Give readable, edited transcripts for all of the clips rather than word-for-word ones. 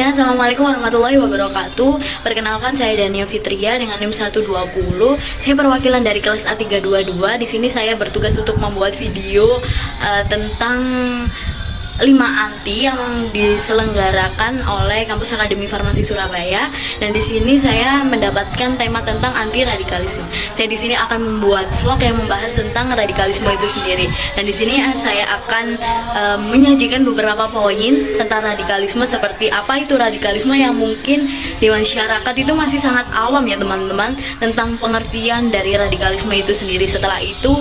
semuanya, Assalamualaikum warahmatullahi wabarakatuh. Perkenalkan, saya Dania Fitria dengan NIM 120. Saya perwakilan dari kelas A322. Di sini saya bertugas untuk membuat video tentang 5 anti yang diselenggarakan oleh Kampus Akademi Farmasi Surabaya, dan di sini saya mendapatkan tema tentang anti radikalisme. Saya di sini akan membuat vlog yang membahas tentang radikalisme itu sendiri, dan di sini saya akan menyajikan beberapa poin tentang radikalisme, seperti apa itu radikalisme yang mungkin di masyarakat itu masih sangat awam ya teman-teman, tentang pengertian dari radikalisme itu sendiri. Setelah itu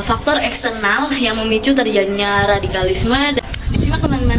faktor eksternal yang memicu terjadinya radikalisme. Disimak teman-teman.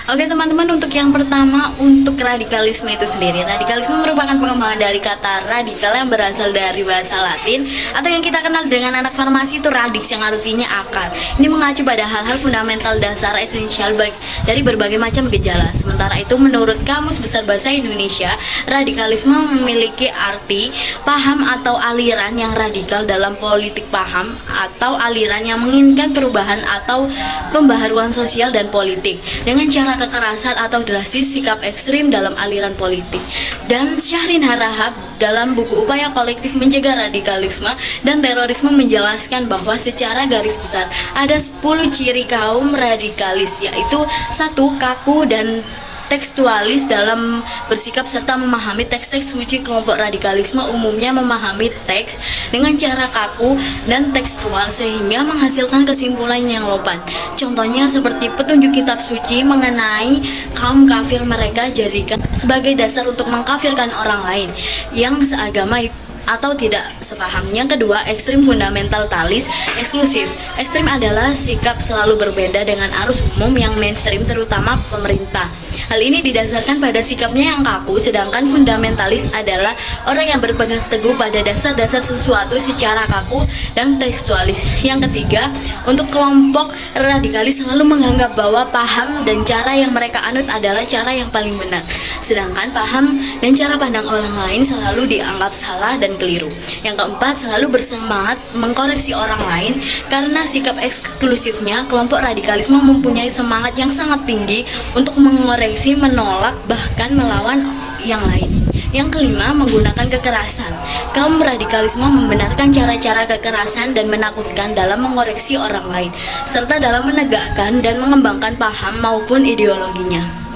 Oke teman-teman, untuk yang pertama, untuk radikalisme itu sendiri. Radikalisme merupakan pengembangan dari kata radikal yang berasal dari bahasa Latin, atau yang kita kenal dengan anak farmasi itu radix, yang artinya akar. Ini mengacu pada hal-hal fundamental dasar esensial dari berbagai macam gejala. Sementara itu, menurut Kamus Besar Bahasa Indonesia, radikalisme memiliki arti paham atau aliran yang radikal dalam politik paham, atau aliran yang menginginkan perubahan atau pembaharuan sosial dan politik dengan cara kekerasan atau drastis, sikap ekstrim dalam aliran politik. Dan Syahrin Harahap dalam buku Upaya Kolektif Mencegah Radikalisme dan Terorisme menjelaskan bahwa secara garis besar ada 10 ciri kaum radikalis, yaitu 1. Kaku dan tekstualis dalam bersikap serta memahami teks-teks suci. Kelompok radikalisme umumnya memahami teks dengan cara kaku dan tekstual sehingga menghasilkan kesimpulan yang lobat. Contohnya seperti petunjuk kitab suci mengenai kaum kafir, mereka jadikan sebagai dasar untuk mengkafirkan orang lain yang seagama atau tidak sepaham. Yang kedua, ekstrim fundamentalis eksklusif. Ekstrim adalah sikap selalu berbeda dengan arus umum yang mainstream, terutama pemerintah. Hal ini didasarkan pada sikapnya yang kaku, sedangkan fundamentalis adalah orang yang berpegang teguh pada dasar-dasar sesuatu secara kaku dan tekstualis. Yang ketiga, untuk kelompok radikalis selalu menganggap bahwa paham dan cara yang mereka anut adalah cara yang paling benar, sedangkan paham dan cara pandang orang lain selalu dianggap salah dan keliru. Yang keempat, selalu bersemangat mengkoreksi orang lain. Karena sikap eksklusifnya, kelompok radikalisme mempunyai semangat yang sangat tinggi untuk mengoreksi, menolak, bahkan melawan yang lain. Yang kelima, menggunakan kekerasan. Kaum radikalisme membenarkan cara-cara kekerasan dan menakutkan dalam mengoreksi orang lain, serta dalam menegakkan dan mengembangkan paham maupun ideologinya.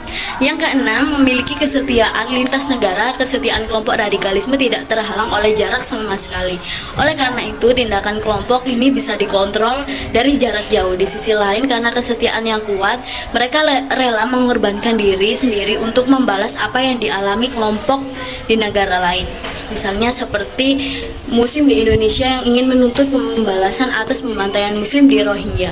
Yang keenam, memiliki kesetiaan lintas negara. Kesetiaan kelompok radikalisme tidak terhalang oleh jarak sama sekali. Oleh karena itu, tindakan kelompok ini bisa dikontrol dari jarak jauh. Di sisi lain, karena kesetiaan yang kuat, mereka rela mengorbankan diri sendiri untuk membalas apa yang dialami kelompok di negara lain. Misalnya seperti Muslim di Indonesia yang ingin menuntut pembalasan atas pembantaian Muslim di Rohingya.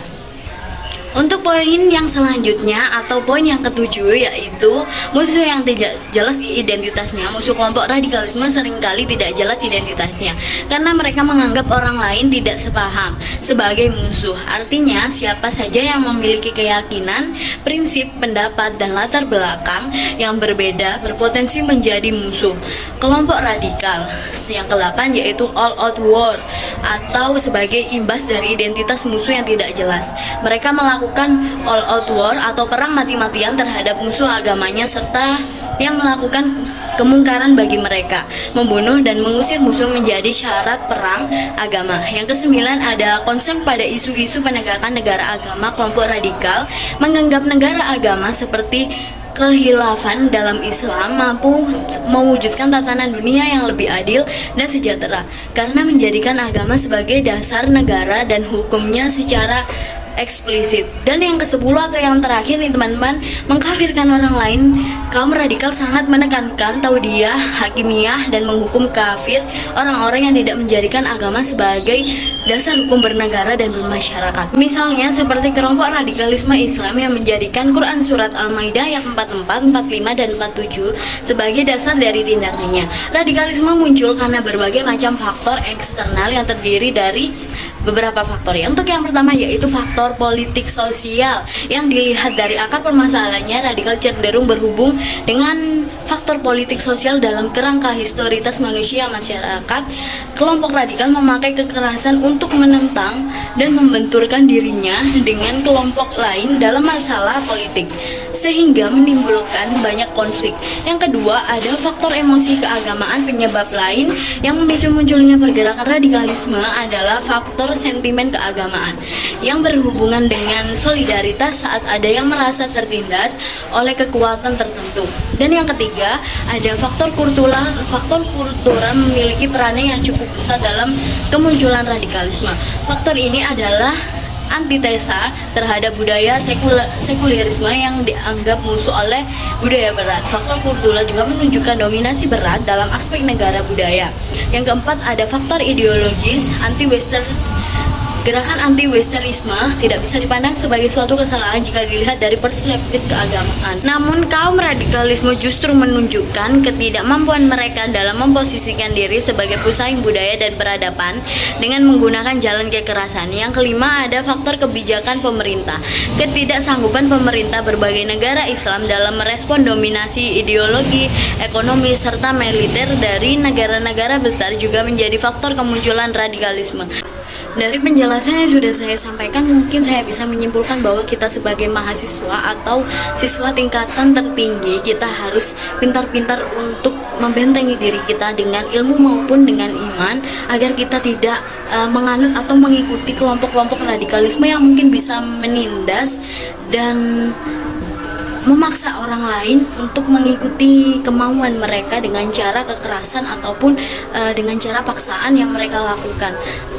Untuk poin yang selanjutnya atau poin yang ketujuh, yaitu musuh yang tidak jelas identitasnya. Musuh kelompok radikalisme seringkali tidak jelas identitasnya karena mereka menganggap orang lain tidak sepaham sebagai musuh. Artinya, siapa saja yang memiliki keyakinan, prinsip, pendapat, dan latar belakang yang berbeda berpotensi menjadi musuh kelompok radikal. Yang ke-8 yaitu all out war, atau sebagai imbas dari identitas musuh yang tidak jelas. Mereka melakukan all out war atau perang mati-matian terhadap musuh agamanya, serta yang melakukan kemungkaran bagi mereka. Membunuh dan mengusir musuh menjadi syarat perang agama. Yang ke-9 ada concern pada isu-isu penegakan negara agama. Kelompok radikal menganggap negara agama seperti kehilafan dalam Islam mampu mewujudkan tatanan dunia yang lebih adil dan sejahtera karena menjadikan agama sebagai dasar negara dan hukumnya secara eksplisit. Dan yang ke-10 atau yang terakhir nih teman-teman, mengkafirkan orang lain. Kaum radikal sangat menekankan taudiyah, hakimiyah, dan menghukum kafir orang-orang yang tidak menjadikan agama sebagai dasar hukum bernegara dan bermasyarakat. Misalnya seperti kelompok radikalisme Islam yang menjadikan Quran Surat Al-Maidah ayat 44, 45, dan 47 sebagai dasar dari tindakannya. Radikalisme muncul karena berbagai macam faktor eksternal yang terdiri dari beberapa faktor ya. Untuk yang pertama yaitu faktor politik sosial. Yang dilihat dari akar permasalahannya, radikal cenderung berhubung dengan faktor politik sosial dalam kerangka historitas manusia masyarakat. Kelompok radikal memakai kekerasan untuk menentang dan membenturkan dirinya dengan kelompok lain dalam masalah politik, sehingga menimbulkan banyak konflik. Yang kedua, ada faktor emosi keagamaan. Penyebab lain yang memicu munculnya pergerakan radikalisme adalah faktor sentimen keagamaan yang berhubungan dengan solidaritas saat ada yang merasa tertindas oleh kekuatan tertentu. Dan yang ketiga, ada faktor kultural. Faktor kultural memiliki perannya yang cukup besar dalam kemunculan radikalisme. Faktor ini adalah antitesa terhadap budaya sekulerisme yang dianggap musuh oleh budaya barat. Faktor kultural juga menunjukkan dominasi berat dalam aspek negara budaya. Yang keempat, ada faktor ideologis. Gerakan anti-Westernisme tidak bisa dipandang sebagai suatu kesalahan jika dilihat dari perspektif keagamaan. Namun kaum radikalisme justru menunjukkan ketidakmampuan mereka dalam memposisikan diri sebagai pesaing budaya dan peradaban dengan menggunakan jalan kekerasan. Yang kelima, ada faktor kebijakan pemerintah. Ketidaksanggupan pemerintah berbagai negara Islam dalam merespon dominasi ideologi, ekonomi, serta militer dari negara-negara besar juga menjadi faktor kemunculan radikalisme. Dari penjelasan yang sudah saya sampaikan, mungkin saya bisa menyimpulkan bahwa kita sebagai mahasiswa atau siswa tingkatan tertinggi, kita harus pintar-pintar untuk membentengi diri kita dengan ilmu maupun dengan iman, agar kita tidak menganut atau mengikuti kelompok-kelompok radikalisme yang mungkin bisa menindas dan memaksa orang lain untuk mengikuti kemauan mereka dengan cara kekerasan ataupun dengan cara paksaan yang mereka lakukan,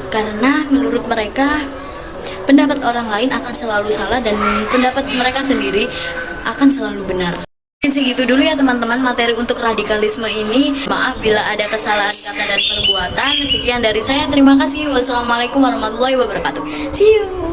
karena menurut mereka pendapat orang lain akan selalu salah dan pendapat mereka sendiri akan selalu benar. Segitu dulu ya teman-teman materi untuk radikalisme ini. Maaf bila ada kesalahan kata dan perbuatan. Sekian dari saya, terima kasih. Wassalamualaikum warahmatullahi wabarakatuh. See you.